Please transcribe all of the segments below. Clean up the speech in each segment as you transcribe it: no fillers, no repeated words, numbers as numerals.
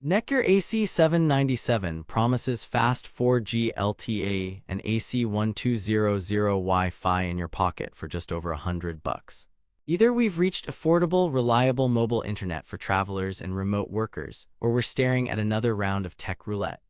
Netgear AC797 promises fast 4G LTE and AC1200 Wi-Fi in your pocket for just over $100. Either we've reached affordable, reliable mobile internet for travelers and remote workers, or we're staring at another round of tech roulette.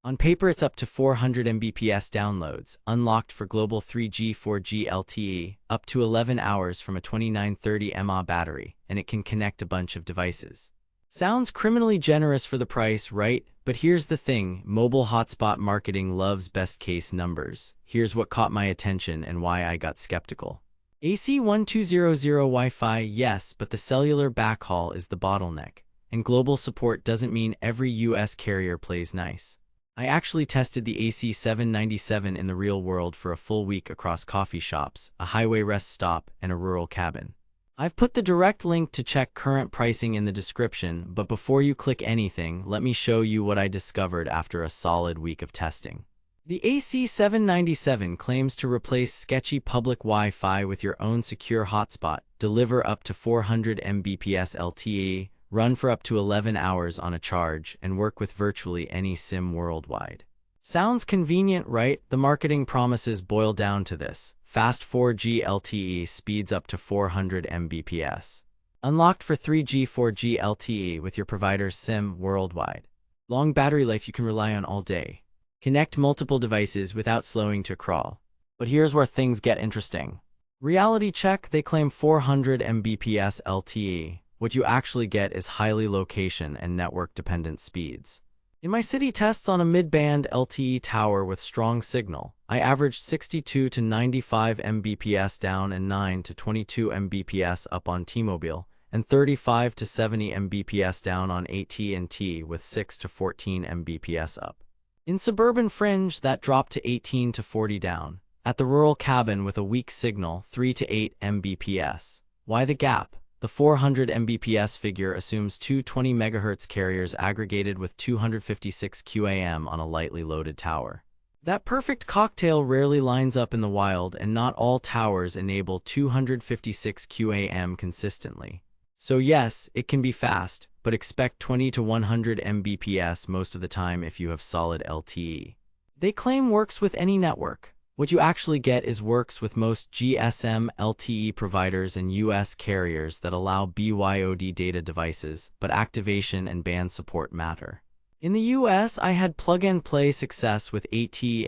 On paper, it's up to 400 Mbps downloads, unlocked for global 3G 4G LTE, up to 11 hours from a 2930 mAh battery, and it can connect a bunch of devices. Sounds criminally generous for the price, right? But here's the thing, mobile hotspot marketing loves best-case numbers. Here's what caught my attention and why I got skeptical. AC1200 Wi-Fi, yes, but the cellular backhaul is the bottleneck, and global support doesn't mean every US carrier plays nice. I actually tested the AC797 in the real world for a full week across coffee shops, a highway rest stop, and a rural cabin. I've put the direct link to check current pricing in the description, but before you click anything, let me show you what I discovered after a solid week of testing. The AC797 claims to replace sketchy public Wi-Fi with your own secure hotspot, deliver up to 400 Mbps LTE, run for up to 11 hours on a charge, and work with virtually any SIM worldwide. Sounds convenient, right? The marketing promises boil down to this. Fast 4G LTE speeds up to 400 Mbps. Unlocked for 3G 4G LTE with your provider's SIM worldwide. Long battery life you can rely on all day. Connect multiple devices without slowing to crawl. But here's where things get interesting. Reality check, they claim 400 Mbps LTE. What you actually get is highly location and network-dependent speeds. In my city tests on a mid-band LTE tower with strong signal, I averaged 62 to 95 Mbps down and 9 to 22 Mbps up on T-Mobile, and 35 to 70 Mbps down on AT&T with 6 to 14 Mbps up. In suburban fringe, that dropped to 18 to 40 down. At the rural cabin with a weak signal, 3 to 8 Mbps. Why the gap? The 400 Mbps figure assumes two 20 MHz carriers aggregated with 256 QAM on a lightly loaded tower. That perfect cocktail rarely lines up in the wild, and not all towers enable 256 QAM consistently. So yes, it can be fast, but expect 20 to 100 Mbps most of the time if you have solid LTE. They claim works with any network. What you actually get is works with most GSM LTE providers and US carriers that allow BYOD data devices, but activation and band support matter. In the US, I had plug-and-play success with AT&T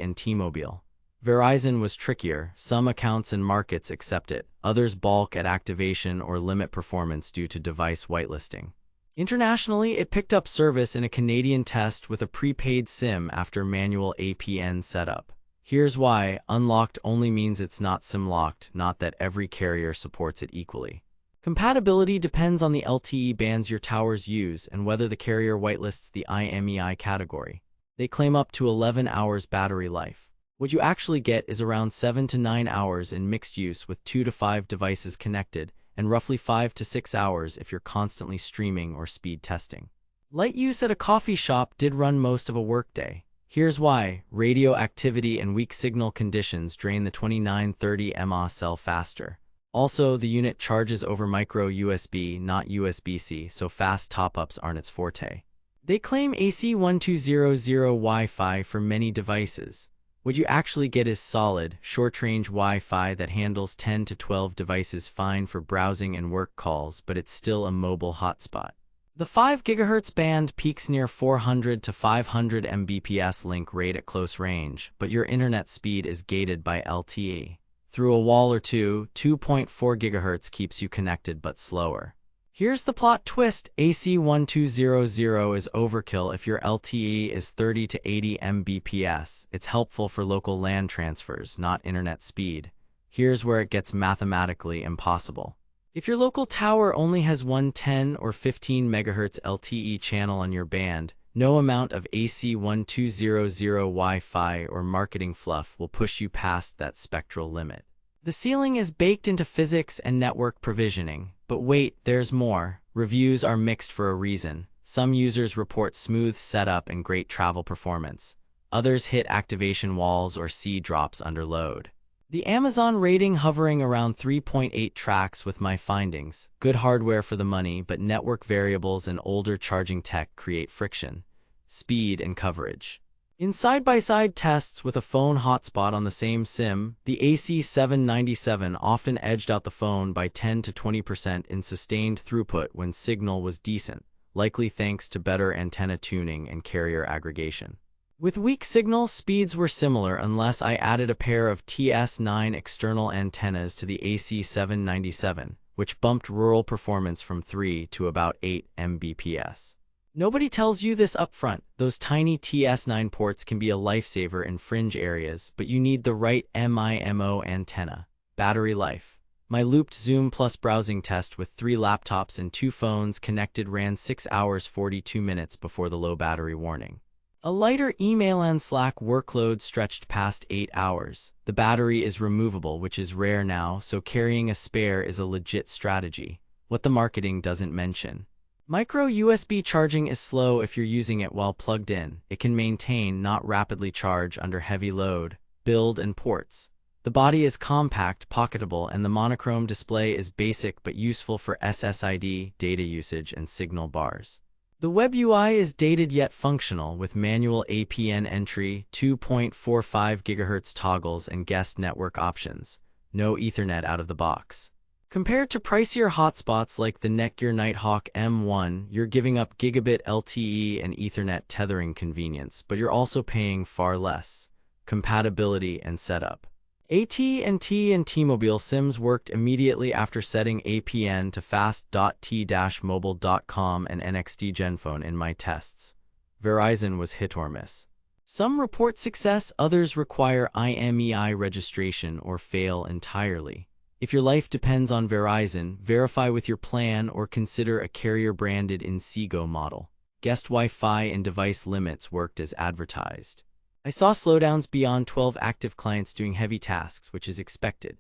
and T-Mobile. Verizon was trickier. Some accounts and markets accept it, others balk at activation or limit performance due to device whitelisting. Internationally, it picked up service in a Canadian test with a prepaid SIM after manual APN setup. Here's why: unlocked only means it's not SIM-locked, not that every carrier supports it equally. Compatibility depends on the LTE bands your towers use and whether the carrier whitelists the IMEI category. They claim up to 11 hours battery life. What you actually get is around 7 to 9 hours in mixed use with 2 to 5 devices connected, and roughly 5 to 6 hours if you're constantly streaming or speed testing. Light use at a coffee shop did run most of a workday. Here's why: radio activity and weak signal conditions drain the 2930 mAh cell faster. Also, the unit charges over micro USB, not USB-C, so fast top-ups aren't its forte. They claim AC1200 Wi-Fi for many devices. What you actually get is solid, short-range Wi-Fi that handles 10 to 12 devices fine for browsing and work calls, but it's still a mobile hotspot. The 5 GHz band peaks near 400 to 500 Mbps link rate at close range, but your internet speed is gated by LTE. Through a wall or two, 2.4 GHz keeps you connected but slower. Here's the plot twist: AC1200 is overkill if your LTE is 30 to 80 Mbps. It's helpful for local LAN transfers, not internet speed. Here's where it gets mathematically impossible. If your local tower only has one 10 or 15 MHz LTE channel on your band, no amount of AC1200 Wi-Fi or marketing fluff will push you past that spectral limit. The ceiling is baked into physics and network provisioning. But wait, there's more. Reviews are mixed for a reason. Some users report smooth setup and great travel performance. Others hit activation walls or see drops under load. The Amazon rating hovering around 3.8 tracks with my findings. Good hardware for the money, but network variables and older charging tech create friction, speed, and coverage. In side-by-side tests with a phone hotspot on the same SIM, the AC797 often edged out the phone by 10 to 20% in sustained throughput when signal was decent, likely thanks to better antenna tuning and carrier aggregation. With weak signal, speeds were similar unless I added a pair of TS9 external antennas to the AC797, which bumped rural performance from 3 to about 8 Mbps. Nobody tells you this upfront. Those tiny TS9 ports can be a lifesaver in fringe areas, but you need the right MIMO antenna. Battery life. My looped Zoom Plus browsing test with 3 laptops and 2 phones connected ran 6 hours 42 minutes before the low battery warning. A lighter email and Slack workload stretched past 8 hours. The battery is removable, which is rare now, so carrying a spare is a legit strategy. What the marketing doesn't mention. Micro USB charging is slow if you're using it while plugged in. It can maintain, not rapidly charge under heavy load. Build and ports. The body is compact, pocketable, and the monochrome display is basic but useful for SSID, data usage, and signal bars. The web UI is dated yet functional, with manual APN entry, 2.45 GHz toggles, and guest network options. No Ethernet out of the box. Compared to pricier hotspots like the Netgear Nighthawk M1, you're giving up gigabit LTE and Ethernet tethering convenience, but you're also paying far less. Compatibility and setup. AT&T and T-Mobile SIMs worked immediately after setting APN to fast.t-mobile.com and NXT Genphone in my tests. Verizon was hit or miss. Some report success, others require IMEI registration or fail entirely. If your life depends on Verizon, verify with your plan or consider a carrier-branded Inseego model. Guest Wi-Fi and device limits worked as advertised. I saw slowdowns beyond 12 active clients doing heavy tasks, which is expected.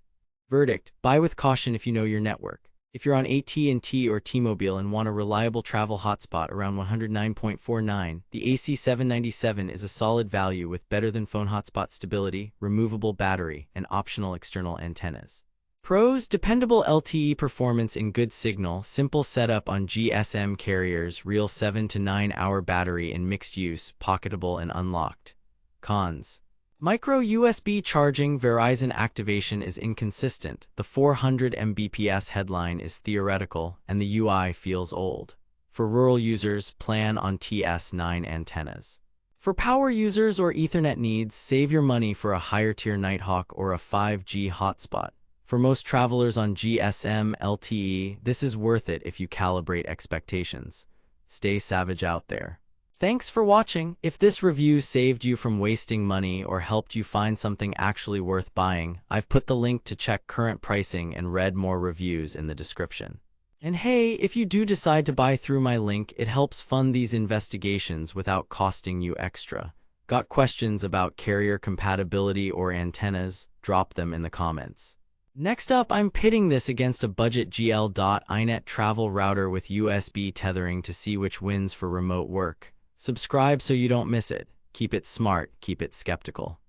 Verdict: buy with caution if you know your network. If you're on AT&T or T-Mobile and want a reliable travel hotspot around 109.49, the AC797 is a solid value with better-than-phone hotspot stability, removable battery, and optional external antennas. Pros: dependable LTE performance in good signal, simple setup on GSM carriers, real 7 to 9 hour battery in mixed use, pocketable and unlocked. Cons: micro USB charging, Verizon activation is inconsistent, the 400 Mbps headline is theoretical, and the UI feels old. For rural users, plan on TS9 antennas. For power users or Ethernet needs, save your money for a higher tier Nighthawk or a 5G hotspot. For most travelers on GSM LTE, this is worth it if you calibrate expectations. Stay savage out there. Thanks for watching. If this review saved you from wasting money or helped you find something actually worth buying, I've put the link to check current pricing and read more reviews in the description. And hey, if you do decide to buy through my link, it helps fund these investigations without costing you extra. Got questions about carrier compatibility or antennas? Drop them in the comments. Next up, I'm pitting this against a budget GL.iNet travel router with USB tethering to see which wins for remote work. Subscribe so you don't miss it. Keep it smart, keep it skeptical.